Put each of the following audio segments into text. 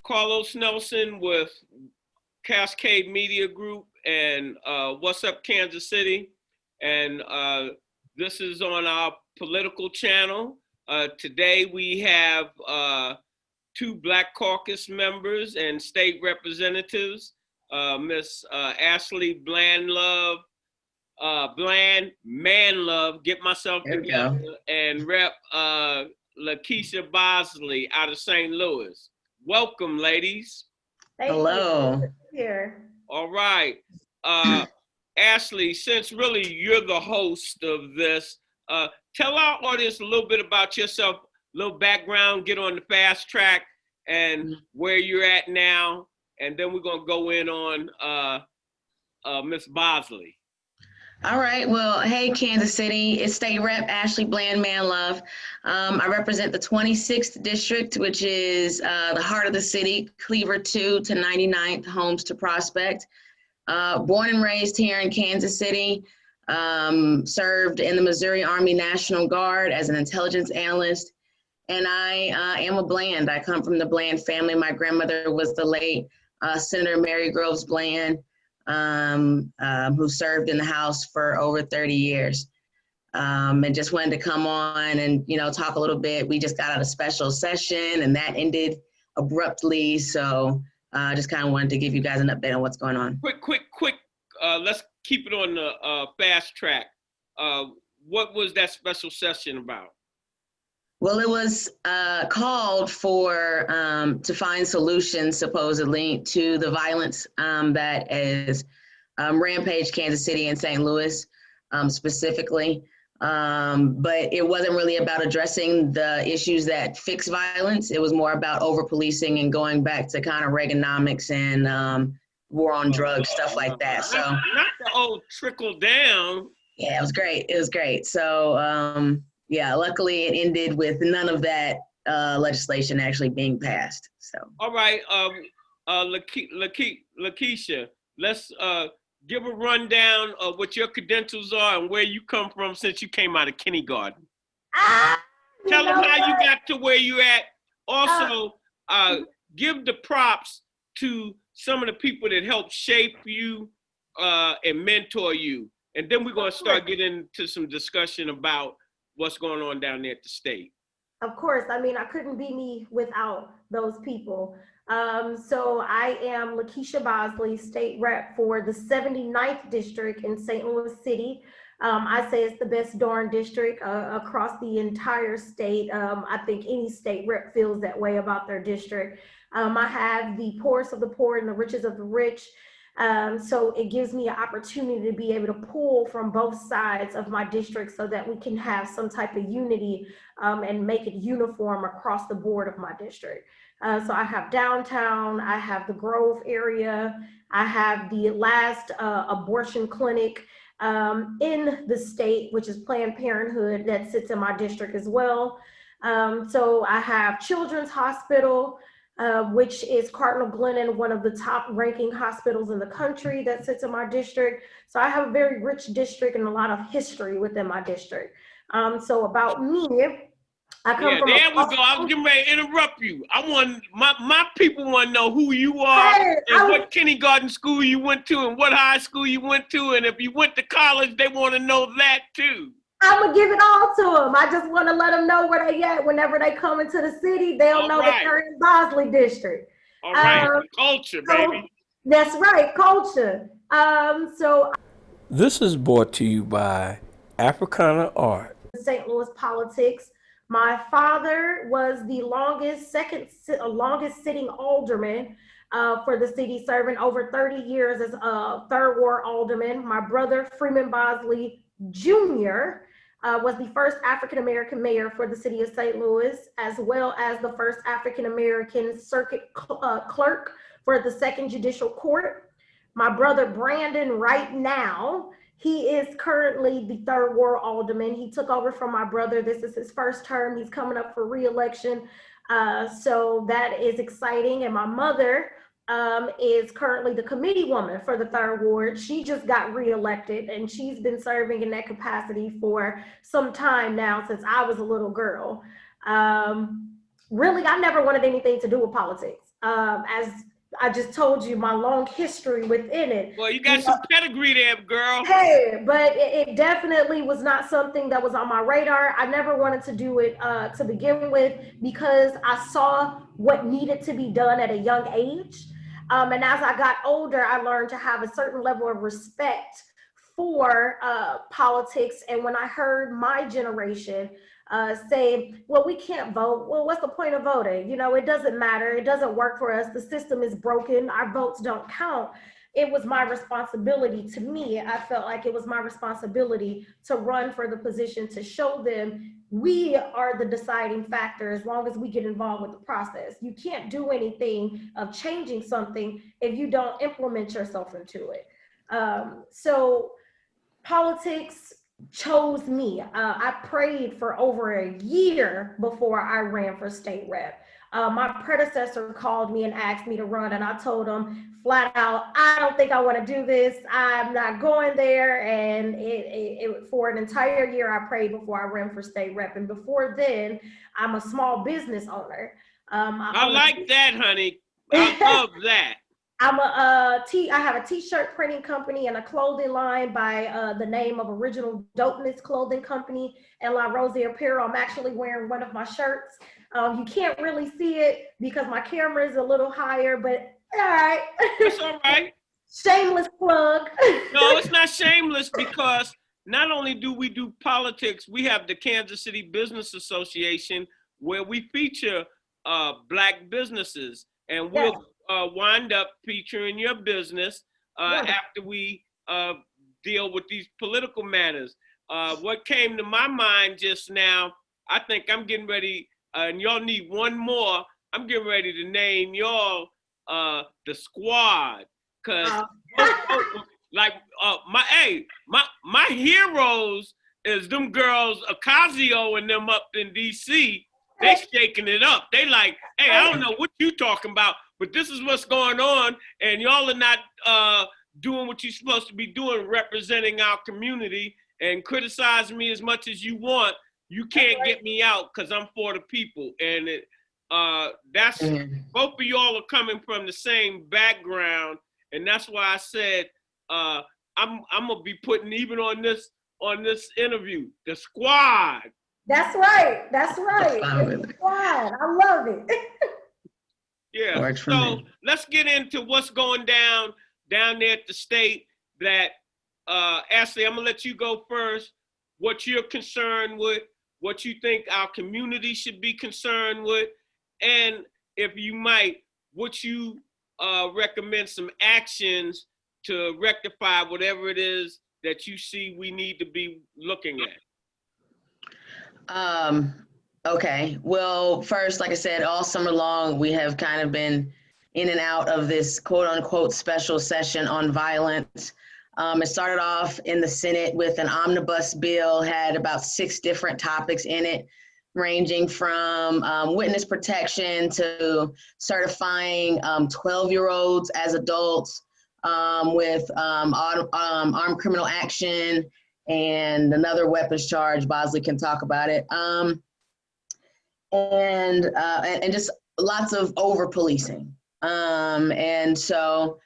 Carlos Nelson with Cascade Media Group and What's Up Kansas City. And this is on our political channel. Today we have two Black Caucus members and state representatives, Miss Ashley Manlove, get myself together, and Rep. Lakisha Bosley out of St. Louis. Welcome, ladies. Hello. Here. All right. Ashley, since really you're the host of this, tell our audience a little bit about yourself, a little background, get on the fast track and where you're at now. And then we're going to go in on Ms. Bosley. All right. Well, hey, Kansas City. It's State Rep Ashley Manlove. I represent the 26th District, which is the heart of the city, Cleaver 2 to 99th, Homes to Prospect. Born and raised here in Kansas City, served in the Missouri Army National Guard as an intelligence analyst. And I am a Bland. I come from the Bland family. My grandmother was the late Senator Mary Groves Bland, who served in the House for over 30 years. And just wanted to come on and, talk a little bit. We just got out of special session and that ended abruptly. So just kind of wanted to give you guys an update on what's going on. Quick. Let's keep it on the fast track. What was that special session about? Well, it was called for to find solutions, supposedly, to the violence that is rampaged Kansas City and St. Louis specifically. But it wasn't really about addressing the issues that fix violence. It was more about over-policing and going back to kind of Reaganomics and war on drugs, stuff like that. So not the old trickle down. Yeah, it was great. It was great. So yeah, luckily it ended with none of that legislation actually being passed. So. All right, LaKeySha, let's give a rundown of what your credentials are and where you come from since you came out of kindergarten. Tell them how you got to where you at. Also, give the props to some of the people that helped shape you and mentor you. And then we're going to start getting into some discussion about what's going on down there at the state. Of course. I mean, I couldn't be me without those people. So I am Lakisha Bosley, state rep for the 79th district in St. Louis City. I say it's the best darn district across the entire state. I think any state rep feels that way about their district. I have the poorest of the poor and the richest of the rich. So it gives me an opportunity to be able to pull from both sides of my district so that we can have some type of unity and make it uniform across the board of my district. So I have downtown, I have the Grove area, I have the last abortion clinic in the state, which is Planned Parenthood, that sits in my district as well. So I have Children's Hospital, which is Cardinal Glennon, one of the top ranking hospitals in the country that sits in my district. So I have a very rich district and a lot of history within my district. So about me, I come from there we go. I was getting ready to interrupt you. I want my people want to know who you are and what kindergarten school you went to and what high school you went to. And if you went to college, they want to know that too. I'm gonna give it all to them. I just want to let them know where they at. Whenever they come into the city, they'll know that they're in Bosley district. All right, culture, baby. That's right, culture. So this is brought to you by Africana Art. St. Louis politics. My father was the longest sitting alderman for the city, serving over 30 years as a third ward alderman. My brother, Freeman Bosley Jr., was the first African-American mayor for the city of St. Louis, as well as the first African-American circuit clerk for the Second Judicial Court. My brother Brandon, right now, he is currently the third ward alderman. He took over from my brother. This is his first term. He's coming up for re-election. So that is exciting. And my mother is currently the committee woman for the third ward. She just got re-elected and she's been serving in that capacity for some time now since I was a little girl. Really, I never wanted anything to do with politics. As I just told you, my long history within it. Well, you got some pedigree there, girl. Hey, but it definitely was not something that was on my radar. I never wanted to do it to begin with because I saw what needed to be done at a young age. And as I got older, I learned to have a certain level of respect for politics. And when I heard my generation say, well, we can't vote. Well, what's the point of voting? You know, it doesn't matter. It doesn't work for us. The system is broken. Our votes don't count. It was my responsibility to me. I felt like it was my responsibility to run for the position to show them we are the deciding factor as long as we get involved with the process. You can't do anything of changing something if you don't implement yourself into it. So politics chose me. I prayed for over a year before I ran for state rep. My predecessor called me and asked me to run, and I told him flat out, I don't think I want to do this. I'm not going there. And for an entire year, I prayed before I ran for state rep. And before then, I'm a small business owner. I like that, honey. I love that. I have a t-shirt printing company and a clothing line by the name of Original Dopeness Clothing Company and La Rosie Apparel. I'm actually wearing one of my shirts. You can't really see it because my camera is a little higher, but all right. That's all right. Shameless plug. No, it's not shameless because not only do we do politics, we have the Kansas City Business Association where we feature Black businesses, and we'll wind up featuring your business after we deal with these political matters. What came to my mind just now, I think I'm getting ready, and y'all need one more. I'm getting ready to name y'all the squad, cause like my heroes is them girls Ocasio and them up in DC. They shaking it up. They like, hey, I don't know what you talking about, but this is what's going on, and y'all are not doing what you're supposed to be doing, representing our community. And criticize me as much as you want. You can't get me out because I'm for the people. And that's both of y'all are coming from the same background, and that's why I said I'm gonna be putting even on this interview the squad. That's right. That's right. The squad. I love it. Yeah. So let's get into what's going down there at the state. That Ashley, I'm gonna let you go first. What you're concerned with, what you think our community should be concerned with, and if you might, would you recommend some actions to rectify whatever it is that you see we need to be looking at? Okay. Well, first, like I said, all summer long, we have kind of been in and out of this quote unquote special session on violence. It started off in the Senate with an omnibus bill, had about 6 different topics in it, ranging from witness protection to certifying 12-year-olds as adults with armed criminal action and another weapons charge. Bosley can talk about it. And just lots of over-policing. And so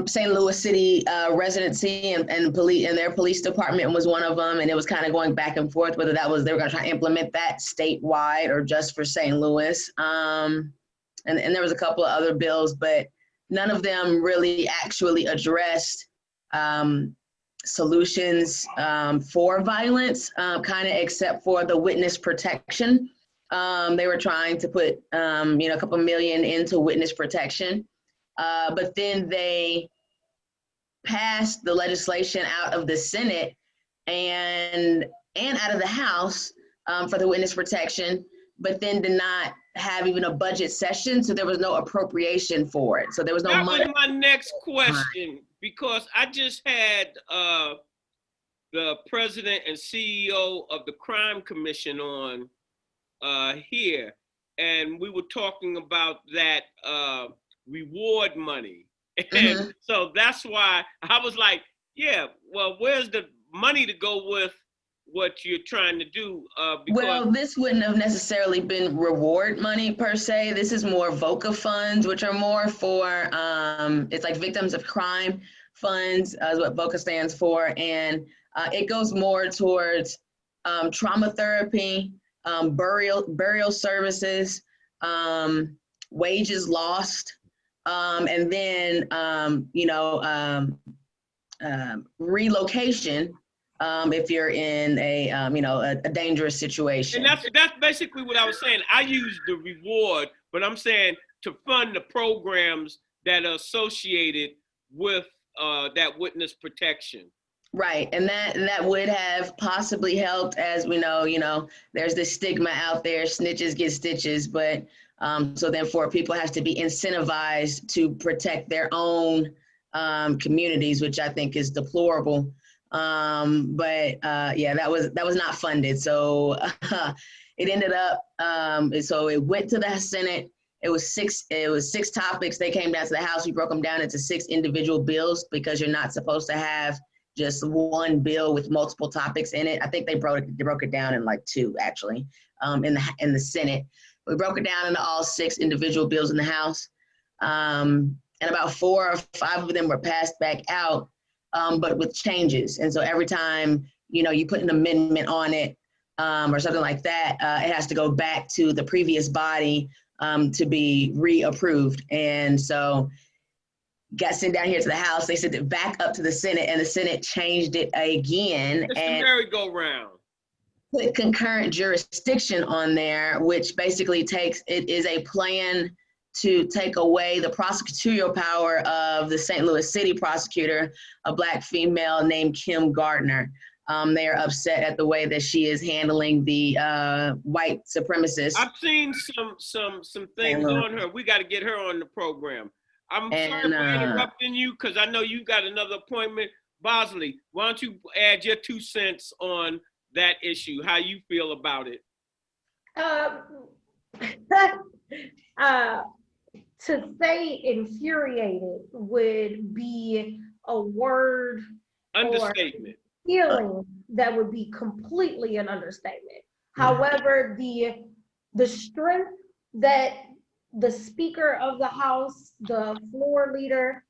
St. Louis City residency and their police department was one of them, and it was kind of going back and forth whether they were going to try to implement that statewide or just for St. Louis. And there was a couple of other bills, but none of them really actually addressed solutions for violence, kind of except for the witness protection. They were trying to put a couple million into witness protection. But then they passed the legislation out of the Senate and out of the House for the witness protection, but then did not have even a budget session, so there was no appropriation for it. So there was no money. That was my next question, because I just had the president and CEO of the Crime Commission on here, and we were talking about that reward money. And so that's why I was like, yeah, well, where's the money to go with what you're trying to do? Well, this wouldn't have necessarily been reward money per se. This is more VOCA funds, which are more for, it's like victims of crime funds, is what VOCA stands for. And it goes more towards trauma therapy, burial services, wages lost, and then, relocation if you're in a dangerous situation. And that's basically what I was saying. I use the reward, but I'm saying to fund the programs that are associated with that witness protection. Right, and that would have possibly helped. As we know, there's this stigma out there, snitches get stitches, but so therefore people have to be incentivized to protect their own communities, which I think is deplorable. But that was not funded. So it ended up, so it went to the Senate. It was six topics. They came down to the House. We broke them down into 6 individual bills because you're not supposed to have just one bill with multiple topics in it. I think they broke it down in like 2 actually, in the Senate. We broke it down into all 6 individual bills in the House. And about 4 or 5 of them were passed back out, but with changes. And so every time, you put an amendment on it or something like that, it has to go back to the previous body to be reapproved. And so got sent down here to the House, they sent it back up to the Senate, and the Senate changed it again. It's and the merry-go-round. Put concurrent jurisdiction on there, which basically is a plan to take away the prosecutorial power of the St. Louis City prosecutor, a Black female named Kim Gardner. They are upset at the way that she is handling the white supremacists. I've seen some things on her. We got to get her on the program. I'm sorry for interrupting you because I know you got another appointment. Bosley, why don't you add your 2 cents on that issue, how you feel about it? To say infuriated would be a word Understatement. or feeling that would be completely an understatement. However, the strength that the Speaker of the House, the floor leader,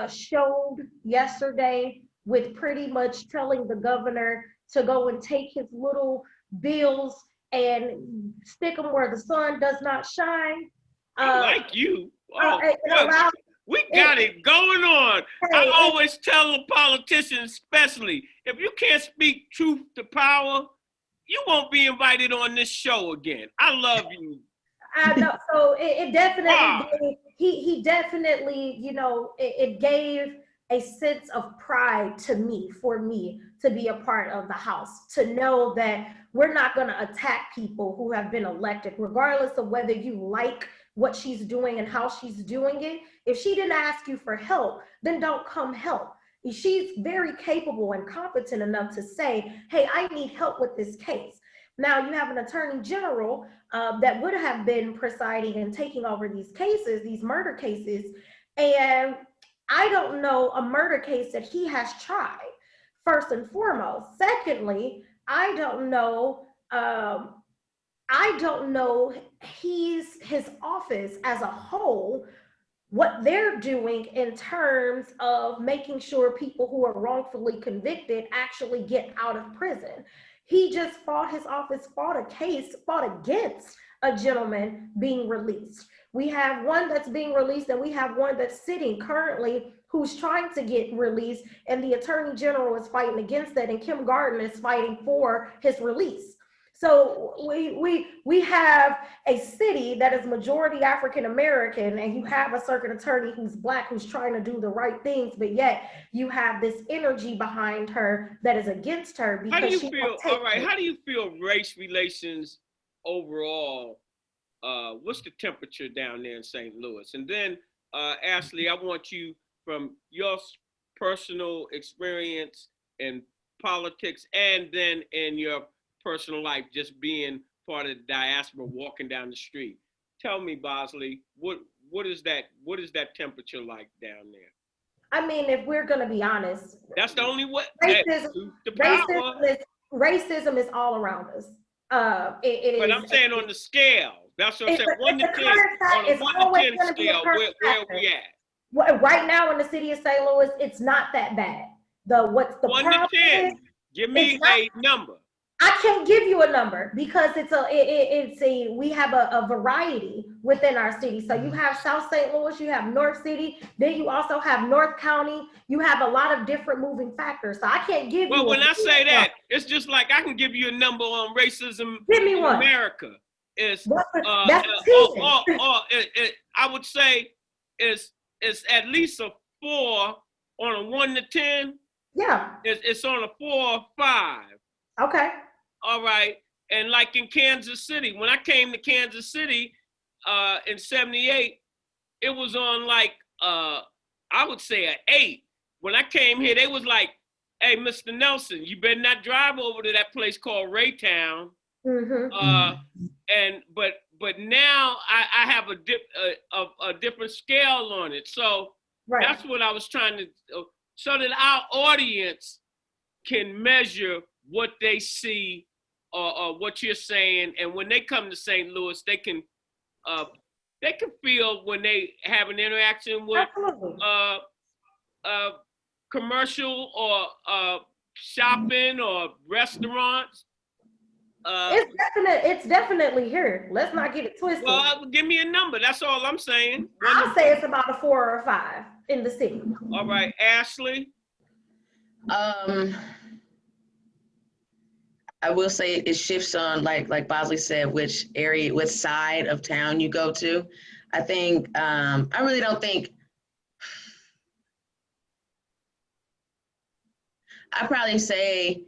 showed yesterday with pretty much telling the governor to go and take his little bills and stick them where the sun does not shine. I like you. We It- got it going on. Hey, I always tell the politicians, especially, if you can't speak truth to power, you won't be invited on this show again. I love you. I know. So it definitely, Wow. he definitely, it gave a sense of pride to me, for me to be a part of the House, to know that we're not going to attack people who have been elected, regardless of whether you like what she's doing and how she's doing it. If she didn't ask you for help, then don't come help. She's very capable and competent enough to say, hey, I need help with this case. Now you have an attorney general that would have been presiding and taking over these cases, these murder cases. And I don't know a murder case that he has tried, first and foremost. Secondly, I don't know his office as a whole, what they're doing in terms of making sure people who are wrongfully convicted actually get out of prison. His office fought against a gentleman being released. We have one that's being released, and we have one that's sitting currently who's trying to get released, and the attorney general is fighting against that, and Kim Gardner is fighting for his release. So we have a city that is majority African American, and you have a circuit attorney who's Black, who's trying to do the right things, but yet you have this energy behind her that is against her because how do you feel race relations overall? What's the temperature down there in St. Louis? And then Ashley, I want you, from your personal experience in politics and then in your personal life, just being part of the diaspora, walking down the street. Tell me, Bosley, what is that temperature like down there? I mean, if we're gonna be honest, that's the only way. racism racism is all around us. It But is. I'm saying on the scale. That's what I'm saying. It's 1 to 10. On a it's 1 always to 10 gonna be a scale, current where factor. we at? Well, right now in the city of St. Louis, it's not that bad. What's the 1 problem to 10. is, Give me a number. I can't give you a number because we have a variety within our city. So you have South St. Louis, you have North City, then you also have North County. You have a lot of different moving factors. So I can't give you. Well, when I say that, it's just like I can give you a number on racism in America. It's I would say it's at least a 4 on a 1 to 10. Yeah. It's on a 4 or 5. Okay. All right. And like in Kansas City, when I came to Kansas City in 78, it was on like I would say an 8. When I came here, they was like, "Hey, Mr. Nelson, you better not drive over to that place called Raytown." And but now I have a different scale on it. So that's what I was trying to, so that our audience can measure what they see or what you're saying, and when they come to St. Louis, they can feel when they have an interaction with commercial or shopping or restaurants. It's definitely here. Let's not get it twisted. Well, give me a number. That's all I'm saying. I'll say it's about a 4 or 5 in the city. All right, Ashley. I will say it shifts on, like Bosley said, which side of town you go to. I think, I really don't think, I'd probably say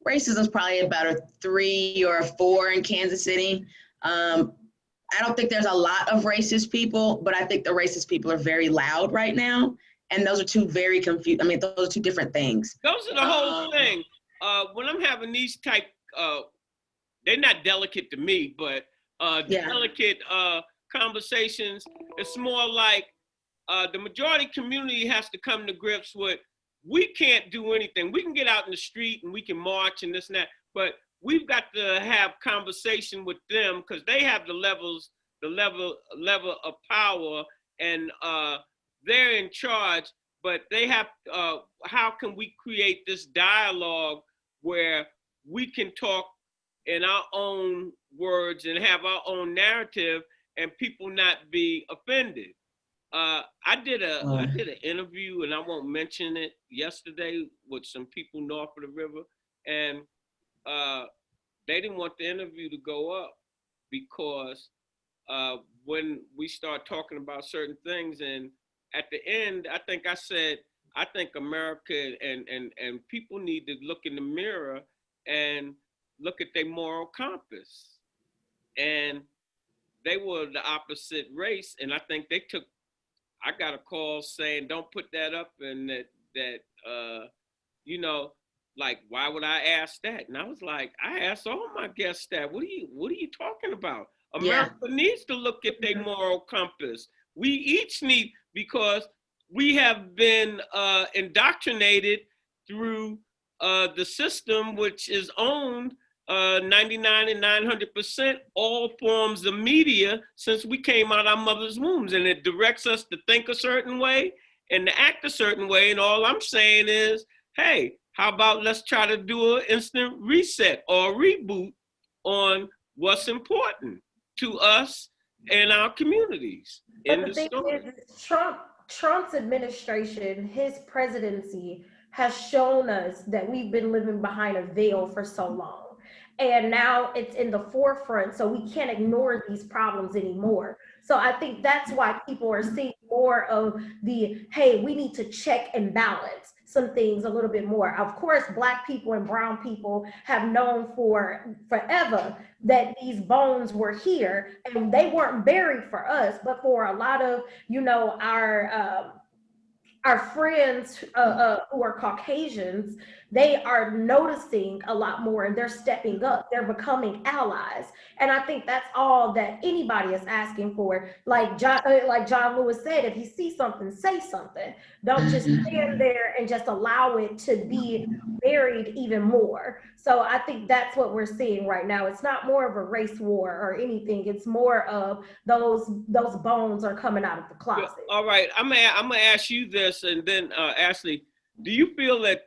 racism is probably about a 3 or a 4 in Kansas City. I don't think there's a lot of racist people, but I think the racist people are very loud right now. And those are two very confused. I mean, those are two different things. Those are the whole thing. When I'm having these type, they're not delicate to me, but delicate conversations, it's more like the majority community has to come to grips with, we can't do anything. We can get out in the street and we can march and this and that, but we've got to have conversation with them because they have the level of power, and they're in charge. But they have, how can we create this dialogue where we can talk in our own words and have our own narrative and people not be offended? I did an interview, and I won't mention it, yesterday with some people north of the river, and they didn't want the interview to go up because when we start talking about certain things, and at the end, I think I said, I think America and people need to look in the mirror and look at their moral compass. And they were the opposite race, and I think they took, I got a call saying, don't put that up, and that you know, like, why would I ask that? And I was like, I asked all my guests that. What are you talking about? America needs to look at their moral compass. We each need, because we have been indoctrinated through the system, which is owned 99 and 900% all forms of media since we came out our mother's wombs, and it directs us to think a certain way and to act a certain way. And all I'm saying is, hey, how about let's try to do an instant reset or reboot on what's important to us and our communities. But the thing is, Trump's administration, his presidency, has shown us that we've been living behind a veil for so long. And now it's in the forefront, so we can't ignore these problems anymore. So I think that's why people are seeing more of the, hey, we need to check and balance some things a little bit more. Of course, Black people and brown people have known for forever that these bones were here, and they weren't buried for us, but for a lot of, you know, our friends who are Caucasians, they are noticing a lot more and they're stepping up. They're becoming allies. And I think that's all that anybody is asking for. Like John Lewis said, if you see something, say something. Don't just stand there and just allow it to be buried even more. So I think that's what we're seeing right now. It's not more of a race war or anything. It's more of those bones are coming out of the closet. All right, I'm gonna ask you this, and then Ashley, do you feel that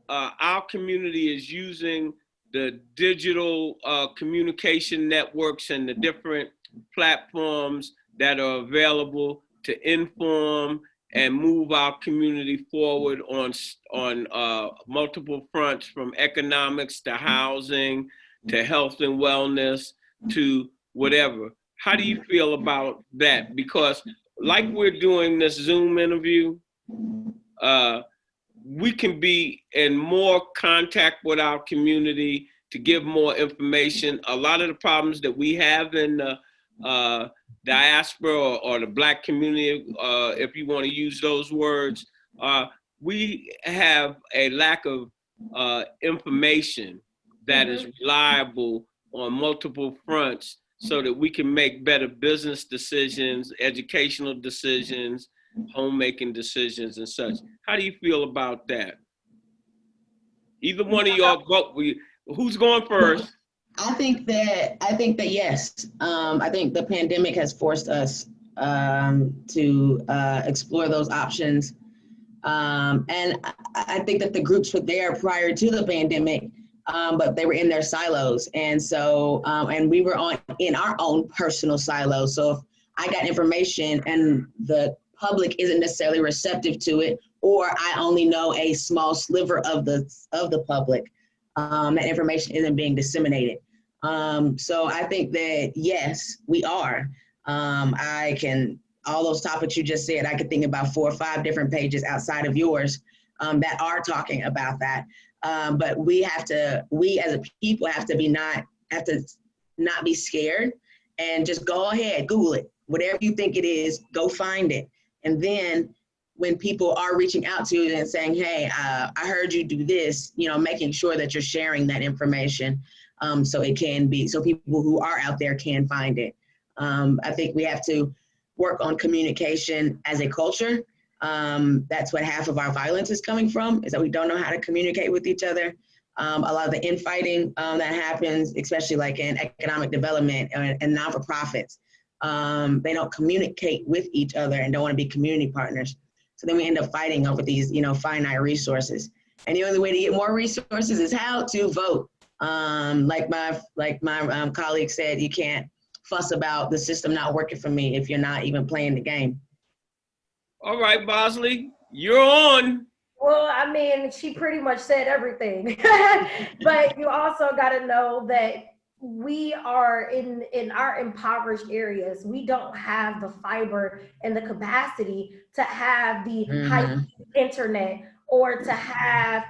our community is using the digital communication networks and the different platforms that are available to inform and move our community forward on multiple fronts, from economics to housing to health and wellness to whatever? How do you feel about that? Because like we're doing this Zoom interview, we can be in more contact with our community to give more information. A lot of the problems that we have in the diaspora or the Black community, if you want to use those words, we have a lack of information that is reliable on multiple fronts so that we can make better business decisions, educational decisions, homemaking decisions and such. How do you feel about that? Either one of y'all, who's going first? I think that yes. I think the pandemic has forced us to explore those options. And I think that the groups were there prior to the pandemic, but they were in their silos. And so, and we were in our own personal silos. So if I got information and the public isn't necessarily receptive to it, or I only know a small sliver of the public, that information isn't being disseminated. So I think that, yes, we are. All those topics you just said, I could think about 4 or 5 different pages outside of yours that are talking about that. But we as a people have to not be scared and just go ahead, Google it. Whatever you think it is, go find it. And then when people are reaching out to you and saying, hey, I heard you do this, making sure that you're sharing that information so people who are out there can find it. I think we have to work on communication as a culture. That's what half of our violence is coming from, is that we don't know how to communicate with each other. A lot of the infighting that happens, especially like in economic development and non-for-profits, they don't communicate with each other and don't want to be community partners. So then we end up fighting over these, finite resources. And the only way to get more resources is how to vote. Like my colleague said, you can't fuss about the system not working for me if you're not even playing the game. All right, Bosley, you're on. Well, I mean, she pretty much said everything. But you also got to know that we are in our impoverished areas. We don't have the fiber and the capacity to have the high internet or to have,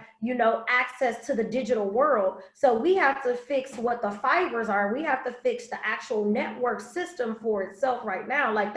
access to the digital world. So we have to fix what the fibers are. We have to fix the actual network system for itself right now. Like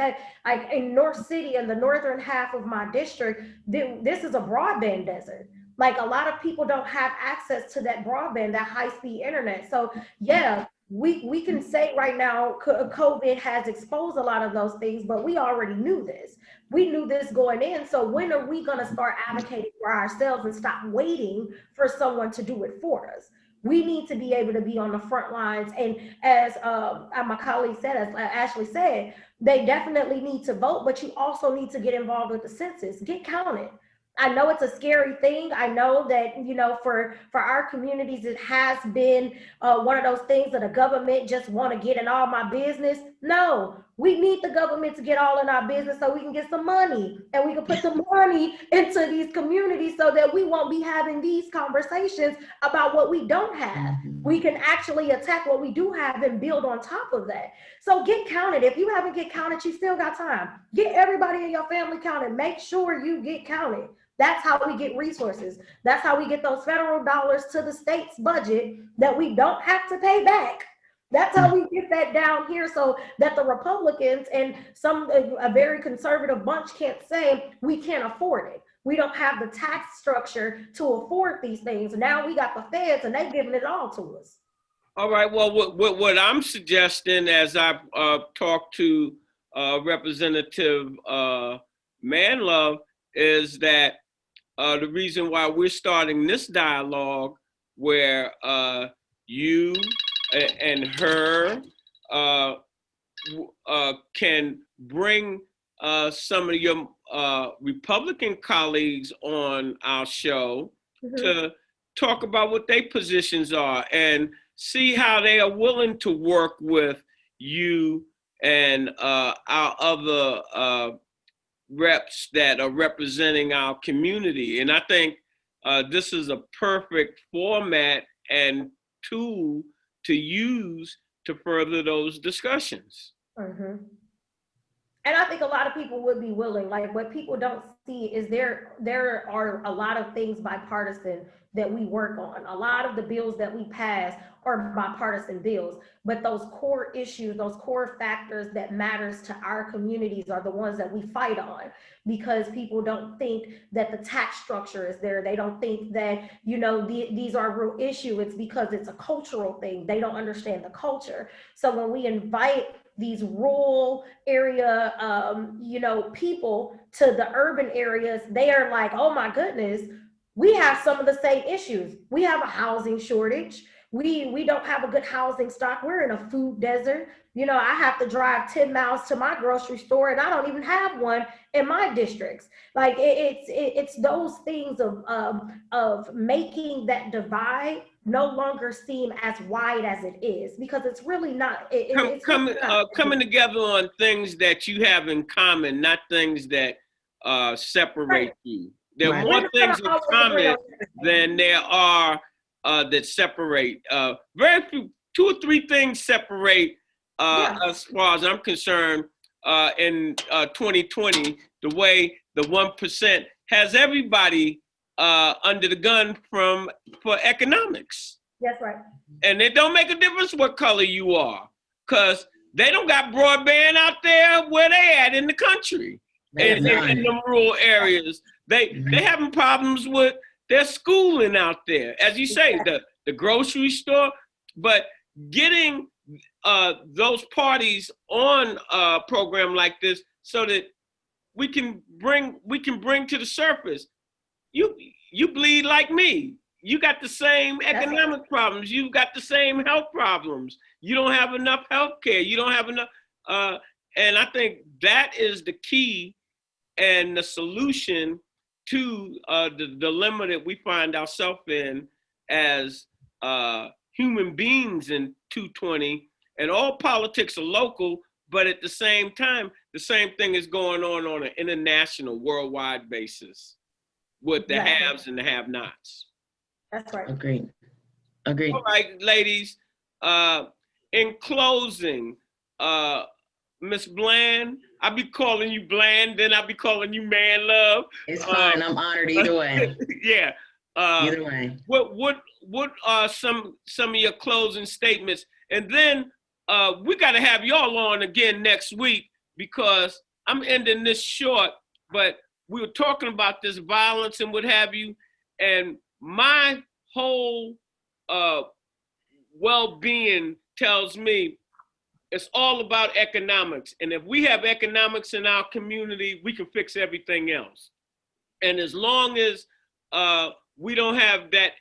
in North City, in the northern half of my district, this is a broadband desert. Like a lot of people don't have access to that broadband, that high-speed internet. So yeah, we can say right now COVID has exposed a lot of those things, but we already knew this. We knew this going in. So when are we going to start advocating for ourselves and stop waiting for someone to do it for us? We need to be able to be on the front lines. And as my colleague said, as Ashley said, they definitely need to vote, but you also need to get involved with the census, get counted. I know it's a scary thing. I know that, for our communities, it has been one of those things that the government just want to get in all my business. No, we need the government to get all in our business so we can get some money and we can put some money into these communities so that we won't be having these conversations about what we don't have. We can actually attack what we do have and build on top of that. So get counted. If you haven't get counted, you still got time. Get everybody in your family counted. Make sure you get counted. That's how we get resources. That's how we get those federal dollars to the state's budget that we don't have to pay back. That's how we get that down here so that the Republicans and a very conservative bunch can't say we can't afford it. We don't have the tax structure to afford these things. Now we got the feds and they giving it all to us. All right. Well, what I'm suggesting, as I've talked to Representative Manlove, is that the reason why we're starting this dialogue, where you and her can bring some of your Republican colleagues on our show to talk about what their positions are and see how they are willing to work with you and our other reps that are representing our community. And I think this is a perfect format and tool to use to further those discussions. And I think a lot of people would be willing. Like, what people don't see is there are a lot of things bipartisan that we work on. A lot of the bills that we pass are bipartisan bills, but those core issues, those core factors that matters to our communities are the ones that we fight on, because people don't think that the tax structure is there. They don't think that, you know, these are real issue. It's because it's a cultural thing. They don't understand the culture. So when we invite these rural area, you know, people to the urban areas, they are like, oh my goodness, we have some of the same issues. We have a housing shortage. We don't have a good housing stock. We're in a food desert. You know, I have to drive 10 miles to my grocery store and I don't even have one in my districts. Like it's those things of making that divide no longer seem as wide as it is, because it's really not. Coming together on things that you have in common, not things that separate you. There are more things in common than there are that separate. Very few, 2 or 3 things separate as far as I'm concerned in 2020, the way the 1% has everybody under the gun for economics. That's right. And it don't make a difference what color you are, because they don't got broadband out there where they at in the country, in the rural areas. They having problems with their schooling out there, as you say, the grocery store. But getting those parties on a program like this so that we can bring to the surface. You bleed like me. You got the same economic problems. You've got the same health problems. You don't have enough health care. You don't have enough. And I think that is the key and the solution to the dilemma that we find ourselves in as human beings in 2020. And all politics are local, but at the same time, the same thing is going on an international, worldwide basis with the haves and the have-nots. That's right. Agreed. All right, ladies. In closing, Miss Bland, I'll be calling you Bland, then I'll be calling you Manlove. It's fine. I'm honored either way. Yeah. Either way. What are some of your closing statements? And then we got to have y'all on again next week, because I'm ending this short, but we were talking about this violence and what have you, and my whole well-being tells me it's all about economics. And if we have economics in our community, we can fix everything else. And as long as we don't have that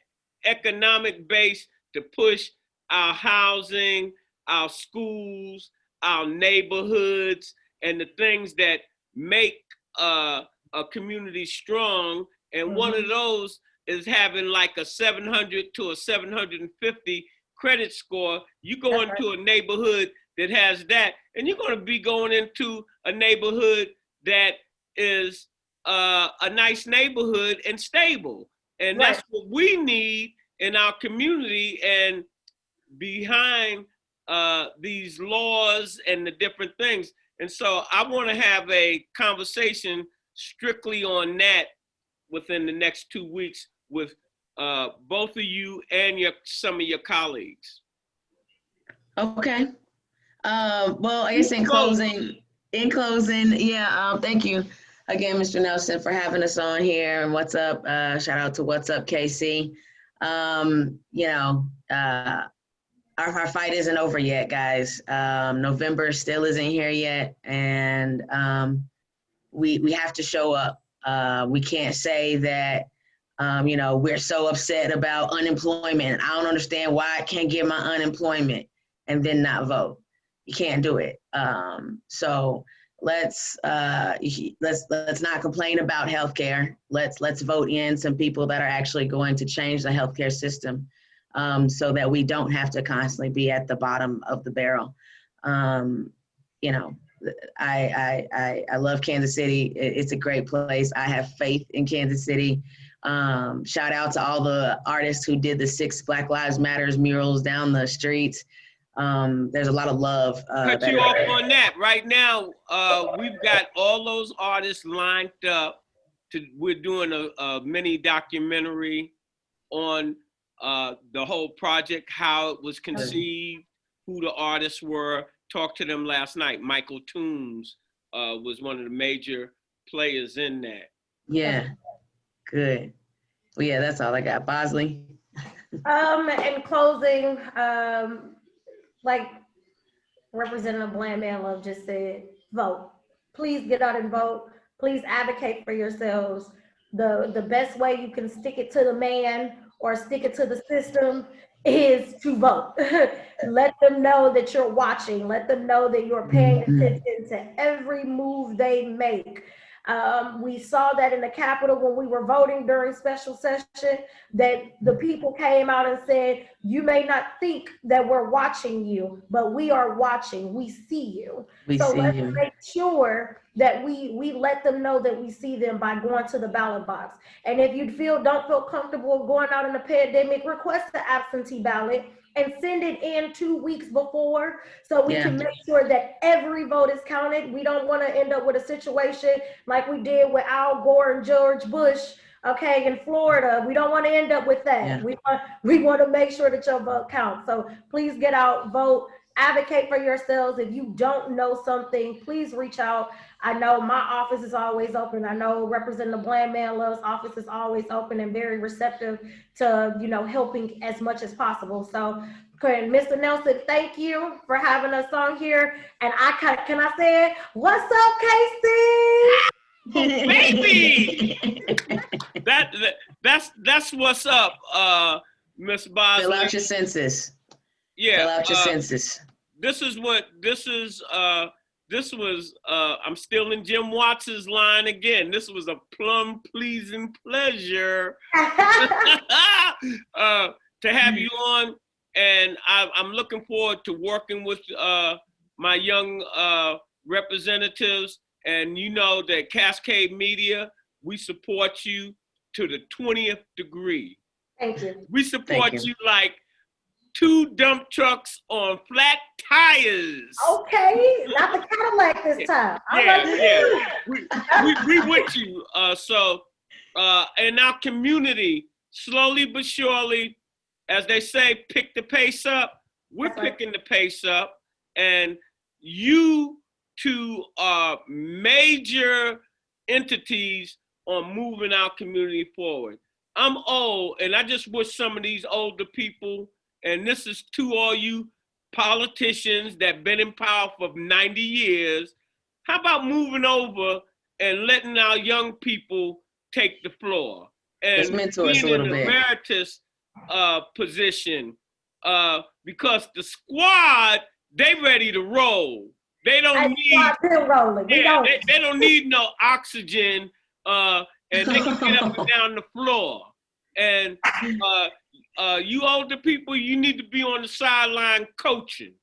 economic base to push our housing, our schools, our neighborhoods, and the things that make a community strong, and one of those is having like a 700 to a 750 credit score. You go into a neighborhood that has that, and you're going to be going into a neighborhood that is a nice neighborhood and stable. And that's what we need in our community. And behind these laws and the different things. And so I want to have a conversation strictly on that within the next 2 weeks with both of you and some of your colleagues. Okay. Well, I guess in closing, yeah, thank you. again, Mr. Nelson, for having us on here. And what's up? Shout out to What's Up, KC. You know, our fight isn't over yet, guys. November still isn't here yet, and we have to show up. We can't say that, you know, we're so upset about unemployment. I don't understand why I can't get my unemployment and then not vote. You can't do it. So let's not complain about healthcare. Let's vote in some people that are actually going to change the healthcare system, so that we don't have to constantly be at the bottom of the barrel. You know, I love Kansas City. It's a great place. I have faith in Kansas City. Shout out to all the artists who did the 6 Black Lives Matters murals down the streets. There's a lot of love. Cut you off on that. Right now, we've got all those artists lined up. We're doing a mini documentary on the whole project, how it was conceived, who the artists were. Talked to them last night. Michael Toombs was one of the major players in that. Yeah, good. Well, yeah, that's all I got. Bosley? In closing, like Representative Manlove just said, vote. Please get out and vote. Please advocate for yourselves. The best way you can stick it to the man or stick it to the system is to vote. Let them know that you're watching. Let them know that you're paying attention to every move they make. We saw that in the Capitol when we were voting during special session, that the people came out and said, you may not think that we're watching you, but we are watching. We see you. So let's make sure that we let them know that we see them by going to the ballot box. And if you don't feel comfortable going out in the pandemic, request the absentee ballot and send it in 2 weeks before, so we can make sure that every vote is counted. We don't want to end up with a situation like we did with Al Gore and George Bush, okay, in Florida. We don't want to end up with that. We want to make sure that your vote counts. So please get out, vote, advocate for yourselves. If you don't know something, please reach out. I know my office is always open. I know Representative Manlove's office is always open and very receptive to, you know, helping as much as possible. So, Mr. Nelson, thank you for having us on here. And can I say it? What's up, Casey? Oh, baby! that's what's up, Miss Bosley. Fill out your census. Yeah. Fill out your census. This was, I'm still in Jim Watts's line again. This was a plum pleasing pleasure to have you on. And I'm looking forward to working with my young representatives. And you know that Cascade Media, we support you to the 20th degree. Thank you. We support you like 2 dump trucks on flat tires. Okay, not the Cadillac this time. We with you. So in our community, slowly but surely, as they say, pick the pace up. We're picking the pace up, and you 2 are major entities on moving our community forward. I'm old, and I just wish some of these older people, and this is to all you politicians that been in power for 90 years, how about moving over and letting our young people take the floor and being in an emeritus position, because the squad, they ready to roll. They don't need they don't need no oxygen, and they can get up and down the floor. And you older people, you need to be on the sideline coaching.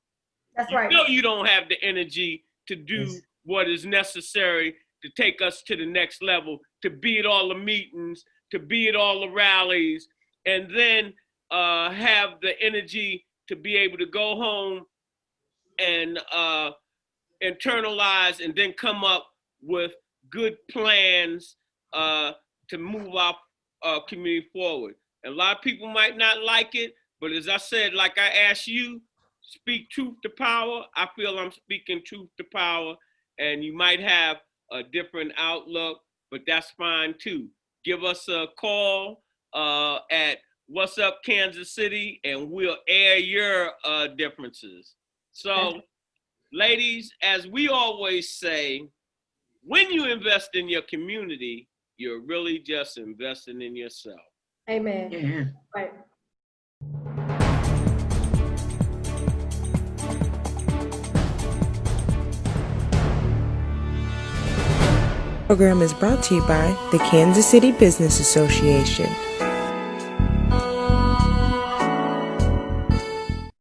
That's right. You know you don't have the energy to do what is necessary to take us to the next level, to be at all the meetings, to be at all the rallies, and then have the energy to be able to go home and internalize and then come up with good plans to move our community forward. And a lot of people might not like it, but as I said, like I asked you, speak truth to power. I feel I'm speaking truth to power, and you might have a different outlook, but that's fine too. Give us a call at What's Up Kansas City, and we'll air your differences. So, ladies, as we always say, when you invest in your community, you're really just investing in yourself. Amen. Yeah. Right. Program is brought to you by the Kansas City Business Association.